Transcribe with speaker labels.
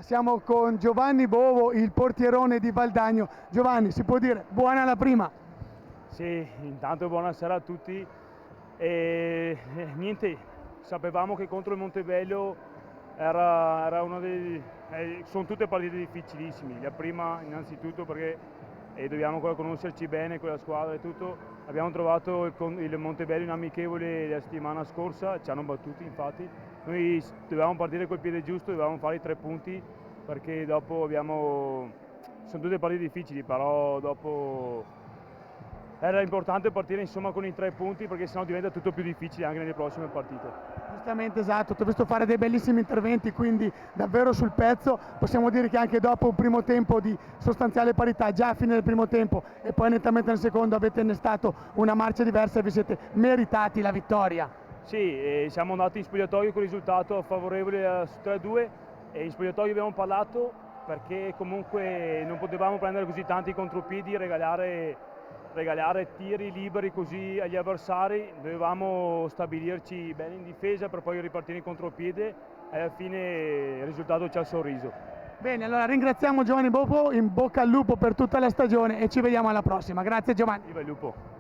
Speaker 1: Siamo con Giovanni Bovo, il portierone di Valdagno. Giovanni, si può dire buona la prima?
Speaker 2: Sì, intanto buonasera a tutti. Niente, sapevamo che contro il Montebello era uno dei... sono tutte partite difficilissime. La prima innanzitutto perché dobbiamo ancora conoscerci bene con la squadra e tutto. Abbiamo trovato il Montebello in amichevole la settimana scorsa, ci hanno battuti infatti. Noi dovevamo partire col piede giusto, dovevamo fare i 3 punti perché dopo sono tutte partite difficili, però dopo era importante partire insomma con i 3 punti perché sennò diventa tutto più difficile anche nelle prossime partite.
Speaker 1: Giustamente, esatto, ti ho visto fare dei bellissimi interventi, quindi davvero sul pezzo. Possiamo dire che anche dopo un primo tempo di sostanziale parità, già a fine del primo tempo e poi nettamente nel secondo, avete innestato una marcia diversa e vi siete meritati la vittoria.
Speaker 2: Sì, siamo andati in spogliatoio con il risultato favorevole su 3-2 e in spogliatoio abbiamo parlato perché comunque non potevamo prendere così tanti contropiedi e regalare tiri liberi così agli avversari, dovevamo stabilirci bene in difesa per poi ripartire in contropiede e alla fine il risultato ci ha sorriso.
Speaker 1: Bene, allora ringraziamo Giovanni Bovo, in bocca al lupo per tutta la stagione e ci vediamo alla prossima. Grazie Giovanni.
Speaker 2: Viva il lupo!